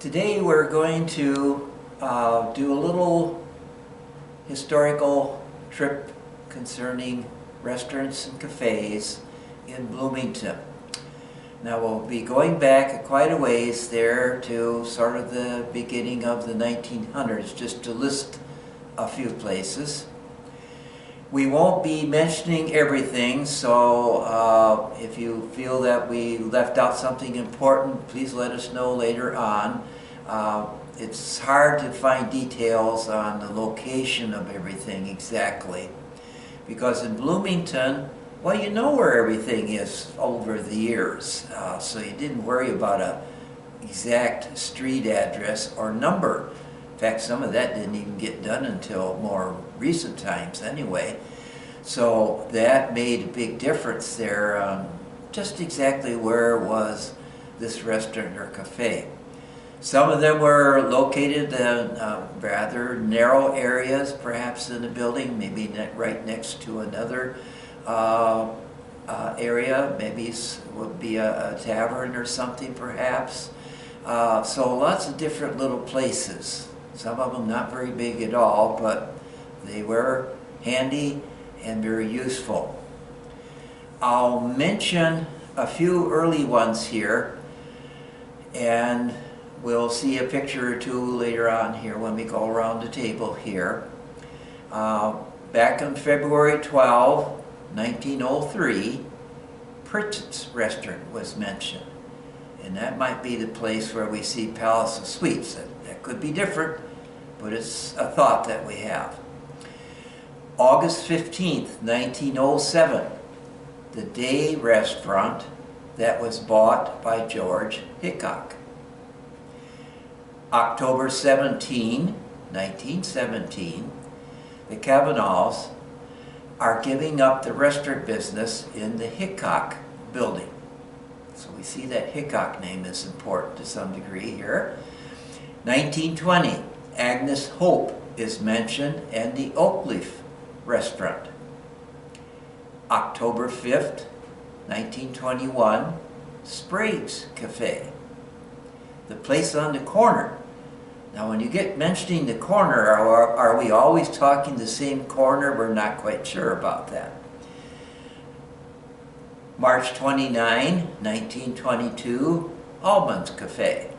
Today we're going to do a little historical trip concerning restaurants and cafes in Bloomington. Now we'll be going back quite a ways there to sort of the beginning of the 1900s, just to list a few places. We won't be mentioning everything, so if you feel that we left out something important, please let us know later on. It's hard to find details on the location of everything exactly, because in Bloomington, well, you know where everything is over the years, so you didn't worry about an exact street address or number. In fact, some of that didn't even get done until more recent times anyway. So that made a big difference there, just exactly where was this restaurant or cafe. Some of them were located in rather narrow areas, perhaps in the building, maybe right next to another area. Maybe it would be a tavern or something perhaps. So lots of different little places. Some of them not very big at all, but they were handy and very useful. I'll mention a few early ones here, and we'll see a picture or two later on here when we go around the table here. Back on February 12, 1903, Pritchett's Restaurant was mentioned. And that might be the place where we see Palace of Sweets. That could be different, but it's a thought that we have. August 15th, 1907, the Day Restaurant that was bought by George Hickok. October 17, 1917, the Kavanaughs are giving up the restaurant business in the Hickok building. So we see that Hickok name is important to some degree here. 1920, Agnes Hope is mentioned, and the Oakleaf Restaurant. October 5th, 1921, Sprague's Cafe. The place on the corner. Now when you get mentioning the corner, are we always talking the same corner? We're not quite sure about that. March 29, 1922, Almond's Cafe.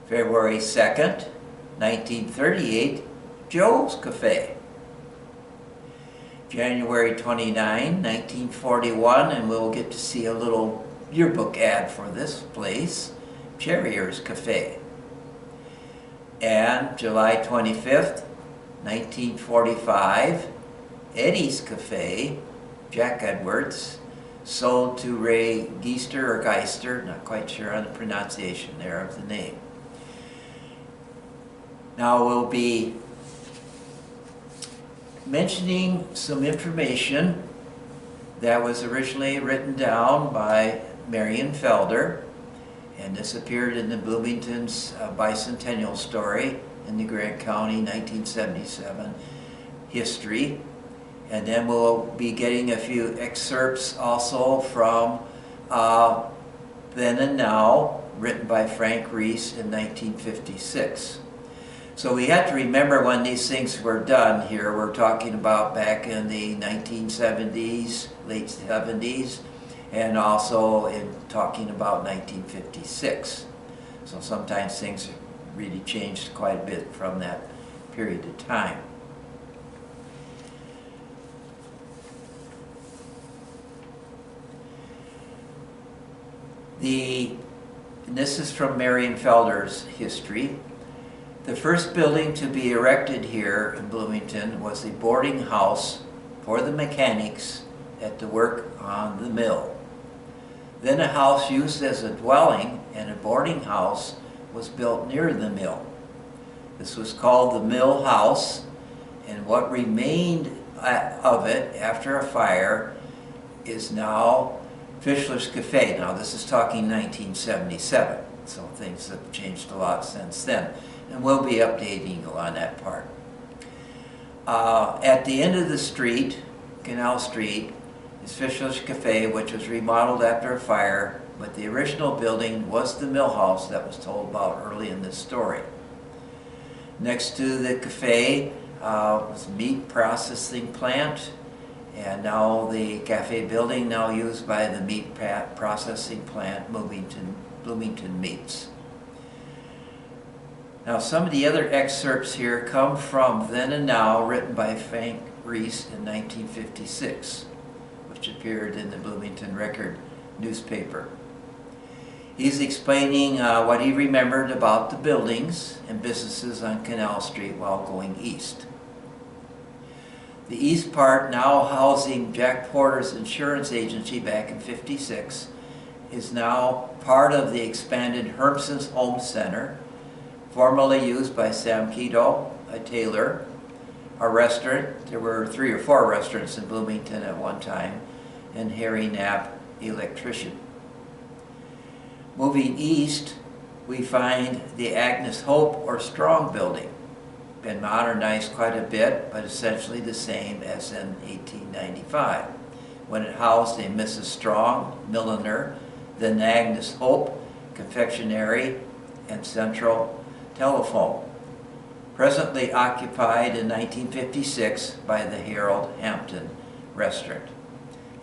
February 2nd, 1938, Joe's Cafe. January 29, 1941, and we'll get to see a little yearbook ad for this place, Cherrier's Cafe. And July 25th, 1945, Eddie's Cafe, Jack Edwards, sold to Ray Geister or Geister, not quite sure on the pronunciation there of the name. Now we'll be mentioning some information that was originally written down by Marion Felder, and this appeared in the Bloomington's bicentennial story in the Grant County 1977 history. And then we'll be getting a few excerpts also from Then and Now, written by Frank Reese in 1956. So we have to remember when these things were done here. We're talking about back in the 1970s, late 70s, and also in talking about 1956. So sometimes things really changed quite a bit from that period of time. And this is from Marion Felder's history. The first building to be erected here in Bloomington was a boarding house for the mechanics at the work on the mill. Then a house used as a dwelling and a boarding house was built near the mill. This was called the Mill House, and what remained of it after a fire is now Fischler's Cafe. Now this is talking 1977, so things have changed a lot since then. And we'll be updating on that part. At the end of the street, Canal Street, is Fischler's Cafe, which was remodeled after a fire but the original building was the mill house that was told about early in this story. Next to the cafe was a meat processing plant, and now the cafe building now used by the meat processing plant, Bloomington Meats. Now some of the other excerpts here come from Then and Now, written by Frank Reese in 1956, which appeared in the Bloomington Record newspaper. He's explaining what he remembered about the buildings and businesses on Canal Street while going east. The east part, now housing Jack Porter's insurance agency back in '56, is now part of the expanded Hermson's Home Center, formerly used by Sam Keto, a tailor, a restaurant. There were 3 or 4 restaurants in Bloomington at one time, and Harry Knapp, electrician. Moving east, we find the Agnes Hope or Strong building. Been modernized quite a bit, but essentially the same as in 1895, when it housed a Mrs. Strong, milliner, then Agnes Hope, confectionery, and central telephone. Presently occupied in 1956 by the Harold Hampton restaurant.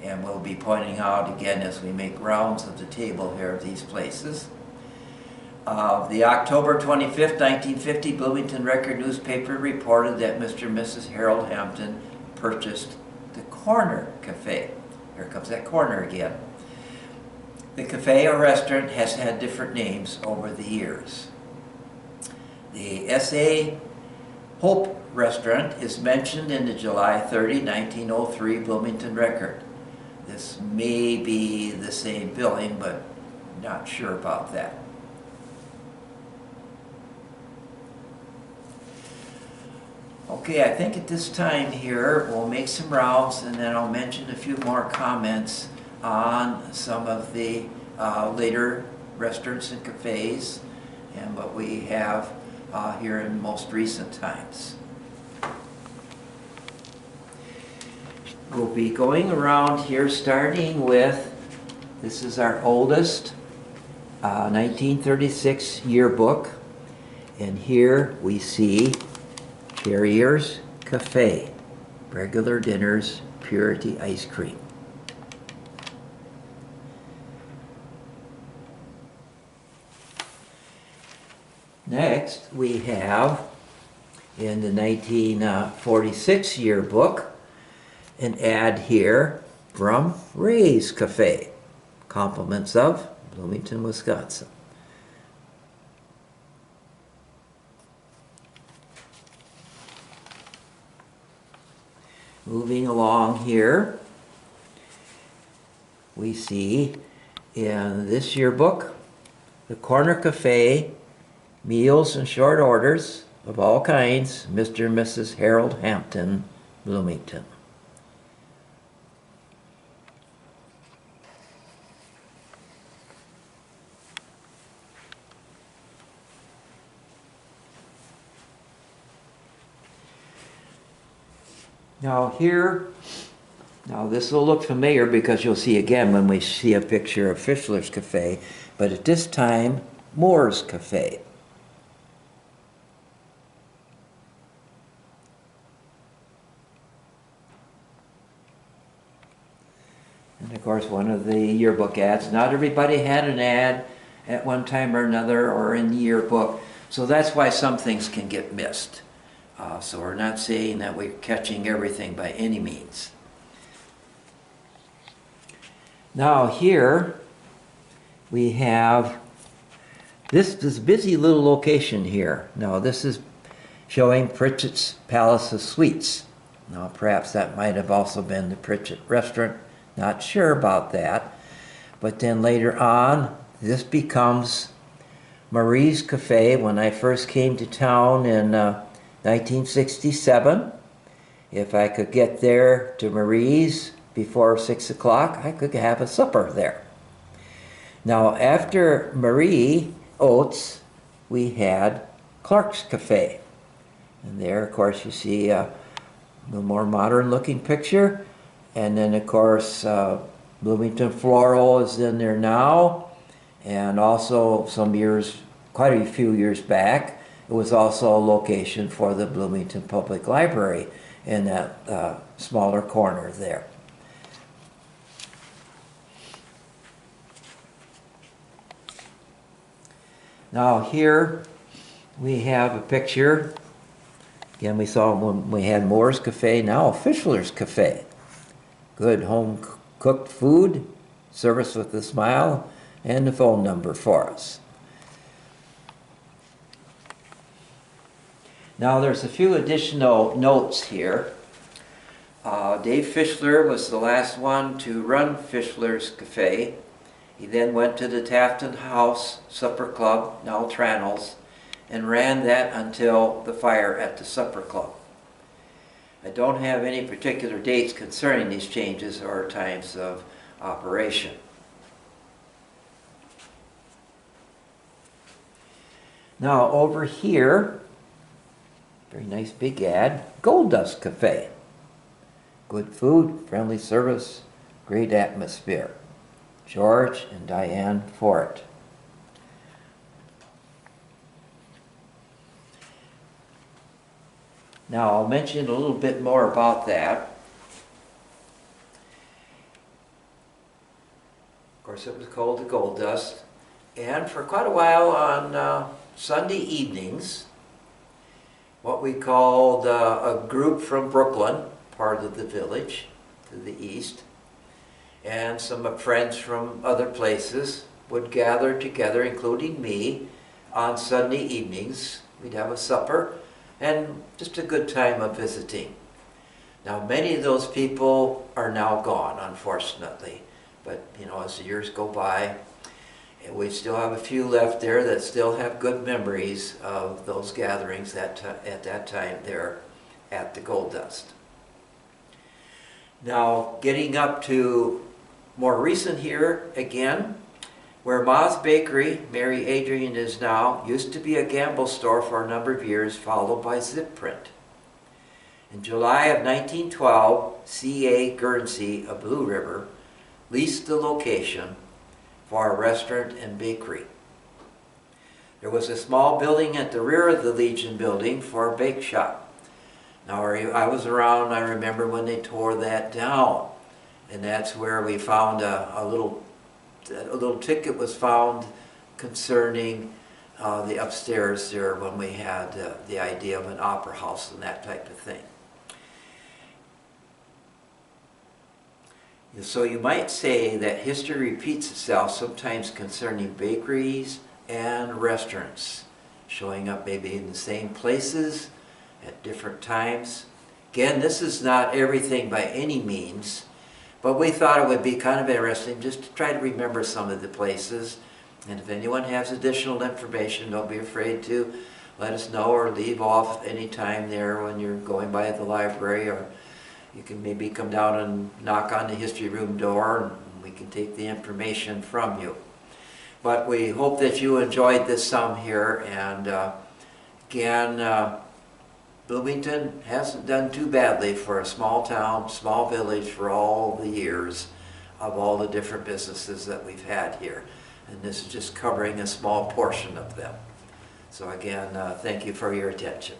And we'll be pointing out again as we make rounds of the table here of these places. The October 25th, 1950 Bloomington Record newspaper reported that Mr. and Mrs. Harold Hampton purchased the Corner Cafe. Here comes that corner again. The cafe or restaurant has had different names over the years. The S.A. Hope restaurant is mentioned in the July 30, 1903 Bloomington Record. This may be the same building, but not sure about that. Okay, I think at this time here we'll make some rounds, and then I'll mention a few more comments on some of the later restaurants and cafes and what we have here in most recent times. We'll be going around here starting with, this is our oldest 1936 yearbook, and here we see Carrier's Cafe, regular dinners, purity ice cream. Next, we have in the 1946 yearbook an ad here from Ray's Cafe, compliments of Bloomington, Wisconsin. Moving along here, we see in this yearbook the Corner Cafe, meals and short orders of all kinds, Mr. and Mrs. Harold Hampton, Bloomington. Now here, this will look familiar because you'll see again when we see a picture of Fischler's Cafe, but at this time, Moore's Cafe. And of course, one of the yearbook ads. Not everybody had an ad at one time or another or in the yearbook, so that's why some things can get missed. So we're not saying that we're catching everything by any means. Now here we have this busy little location here. Now this is showing Pritchett's Palace of Sweets. Now perhaps that might have also been the Pritchett restaurant. Not sure about that. But then later on, this becomes Marie's Cafe. When I first came to town in 1967, if I could get there to Marie's before 6 o'clock, I could have a supper there. Now after Marie Oates, we had Clark's Cafe. And there, of course, you see the more modern looking picture. And then, of course, Bloomington Floral is in there now. And also some years, quite a few years back, it was also a location for the Bloomington Public Library in that smaller corner there. Now here we have a picture. Again, we saw when we had Moore's Cafe, now Fischler's Cafe. Good home cooked food, service with a smile, and the phone number for us. Now there's a few additional notes here. Dave Fischler was the last one to run Fischler's Cafe. He then went to the Tafton House Supper Club, now Trannell's, and ran that until the fire at the Supper Club. I don't have any particular dates concerning these changes or times of operation. Now over here, very nice big ad, Gold Dust Cafe. Good food, friendly service, great atmosphere. George and Diane Fort. Now I'll mention a little bit more about that. Of course, it was called the Gold Dust. And for quite a while on Sunday evenings, what we called a group from Brooklyn, part of the village to the east, and some friends from other places would gather together, including me, on Sunday evenings. We'd have a supper and just a good time of visiting. Now, many of those people are now gone, unfortunately, but you know, as the years go by, and we still have a few left there that still have good memories of those gatherings at that time there at the Gold Dust. Now, getting up to more recent here again, where Ma's Bakery, Mary Adrian is now, used to be a gamble store for a number of years, followed by Zip Print. In July of 1912, C.A. Guernsey of Blue River leased the location for a restaurant and bakery. There was a small building at the rear of the Legion building for a bake shop. Now, I was around, I remember when they tore that down, and that's where we found a little ticket was found concerning the upstairs there when we had the idea of an opera house and that type of thing. So you might say that history repeats itself sometimes concerning bakeries and restaurants, showing up maybe in the same places at different times. Again, this is not everything by any means, but we thought it would be kind of interesting just to try to remember some of the places. And if anyone has additional information, don't be afraid to let us know or leave off any time there when you're going by the library, or you can maybe come down and knock on the history room door and we can take the information from you. But we hope that you enjoyed this some here, and again, Bloomington hasn't done too badly for a small town, small village, for all the years of all the different businesses that we've had here. And this is just covering a small portion of them. So again, thank you for your attention.